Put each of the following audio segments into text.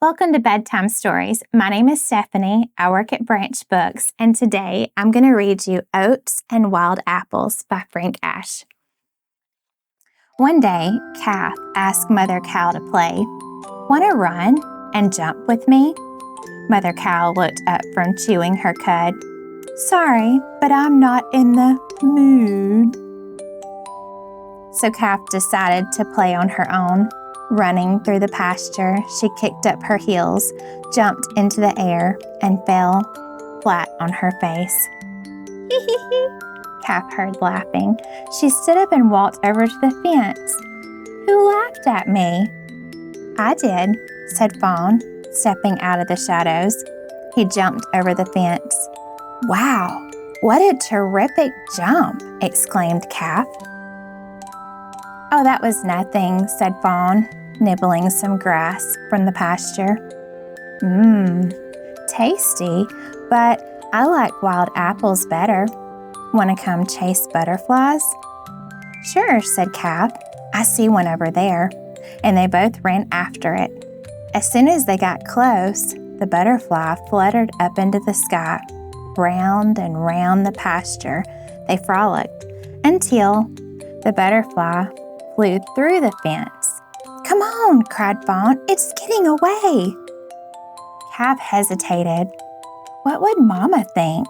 Welcome to Bedtime Stories. My name is Stephanie. I work at Branch Books, and today I'm going to read you Oats and Wild Apples by Frank Ash. One day, Calf asked Mother Cow to play. Want to run and jump with me? Mother Cow looked up from chewing her cud. Sorry, but I'm not in the mood. So Calf decided to play on her own. Running through the pasture, she kicked up her heels, jumped into the air, and fell flat on her face. Hee hee hee, Calf heard laughing. She stood up and walked over to the fence. Who laughed at me? I did, said Fawn, stepping out of the shadows. He jumped over the fence. Wow, what a terrific jump, exclaimed Calf. Oh, that was nothing, said Fawn, nibbling some grass from the pasture. Tasty, but I like wild apples better. Want to come chase butterflies? Sure, said Calf. I see one over there. And they both ran after it. As soon as they got close, the butterfly fluttered up into the sky. Round and round the pasture they frolicked until the butterfly flew through the fence. Come on, cried Fawn. It's getting away. Calf hesitated. What would Mama think?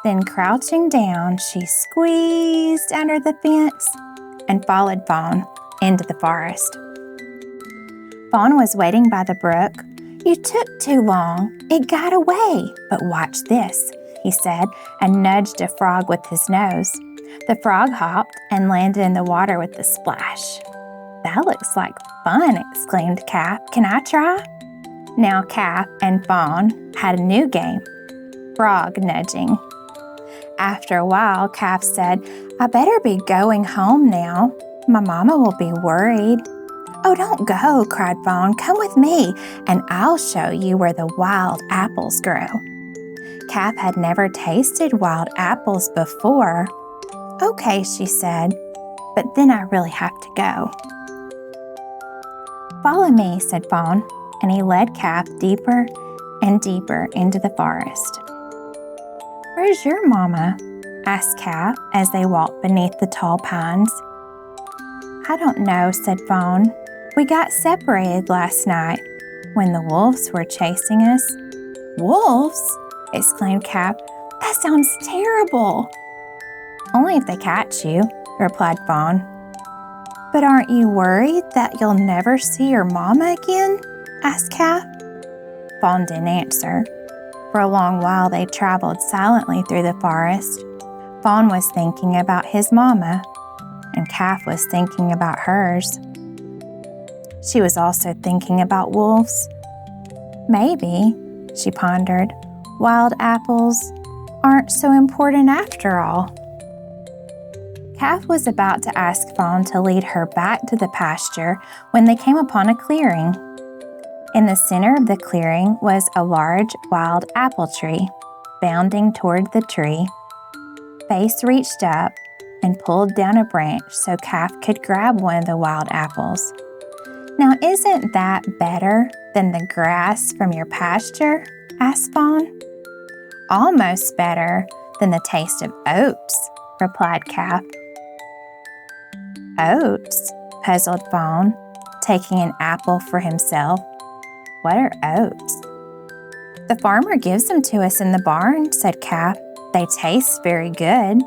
Then crouching down, she squeezed under the fence and followed Fawn into the forest. Fawn was waiting by the brook. You took too long. It got away. But watch this, he said, and nudged a frog with his nose. The frog hopped and landed in the water with a splash. That looks like fun, exclaimed Calf. Can I try? Now Calf and Fawn had a new game, frog nudging. After a while, Calf said, I better be going home now. My mama will be worried. Oh, don't go, cried Fawn. Come with me, and I'll show you where the wild apples grow. Calf had never tasted wild apples before. Okay, she said, but then I really have to go. Follow me, said Fawn, and he led Calf deeper and deeper into the forest. Where's your mama? Asked Calf as they walked beneath the tall pines. I don't know, said Fawn. We got separated last night when the wolves were chasing us. Wolves? Exclaimed Calf. That sounds terrible. Only if they catch you, replied Fawn. But aren't you worried that you'll never see your mama again? Asked Calf. Fawn didn't answer. For a long while they traveled silently through the forest. Fawn was thinking about his mama, and Calf was thinking about hers. She was also thinking about wolves. Maybe, she pondered, wild apples aren't so important after all. Calf was about to ask Fawn to lead her back to the pasture when they came upon a clearing. In the center of the clearing was a large wild apple tree. Bounding toward the tree, Face reached up and pulled down a branch so Calf could grab one of the wild apples. Now, isn't that better than the grass from your pasture? Asked Fawn. Almost better than the taste of oats, replied Calf. Oats? Puzzled Fawn, taking an apple for himself. What are oats? The farmer gives them to us in the barn, said Calf. They taste very good.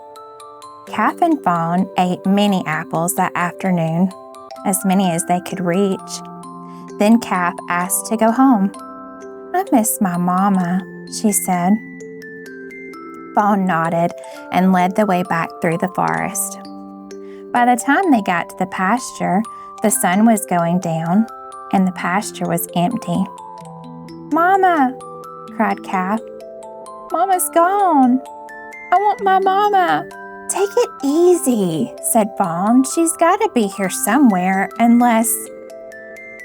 Calf and Fawn ate many apples that afternoon, as many as they could reach. Then Calf asked to go home. I miss my mama, she said. Fawn nodded and led the way back through the forest. By the time they got to the pasture, the sun was going down and the pasture was empty. Mama, cried Calf. Mama's gone. I want my mama. Take it easy, said Fawn. She's got to be here somewhere unless,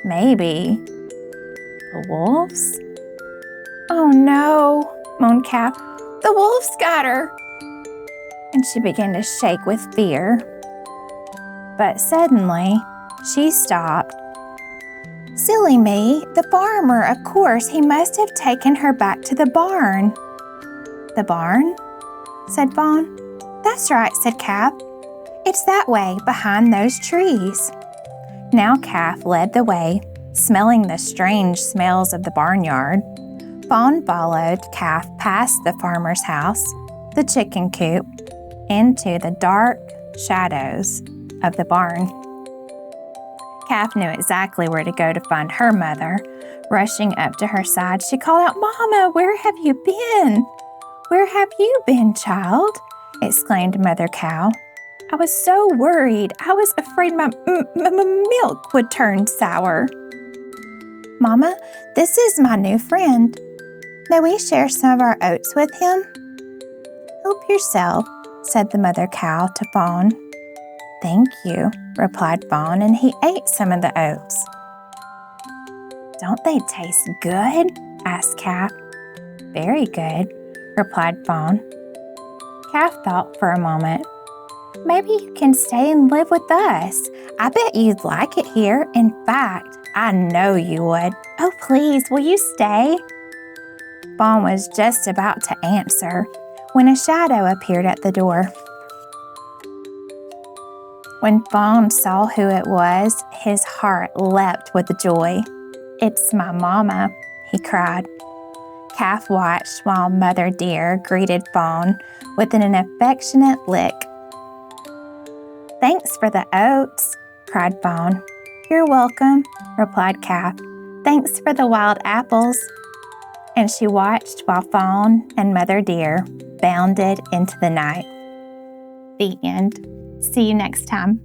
maybe, the wolves? Oh no, moaned Calf. The wolves got her. And she began to shake with fear. But suddenly, she stopped Silly me, the farmer, of course, he must have taken her back to the barn. The barn? Said Fawn. That's right, said Calf. It's that way, behind those trees. Now Calf led the way, smelling the strange smells of the barnyard. Fawn followed Calf past the farmer's house, the chicken coop, into the dark shadows of the barn. Calf knew exactly where to go to find her mother. Rushing up to her side, she called out, "Mama, where have you been?" "Where have you been, child?" exclaimed Mother Cow. "I was so worried. I was afraid my milk would turn sour." "Mama, this is my new friend. May we share some of our oats with him?" "Help yourself," said the Mother Cow to Fawn. "Thank you," replied Fawn, and he ate some of the oats. "Don't they taste good?" asked Calf. "Very good," replied Fawn. Calf thought for a moment. "Maybe you can stay and live with us. I bet you'd like it here. In fact, I know you would. Oh, please, will you stay?" Fawn was just about to answer when a shadow appeared at the door. When Fawn saw who it was, his heart leapt with joy. "It's my mama," he cried. Calf watched while Mother Deer greeted Fawn with an affectionate lick. "Thanks for the oats," cried Fawn. "You're welcome," replied Calf. "Thanks for the wild apples." And she watched while Fawn and Mother Deer bounded into the night. The end. See you next time.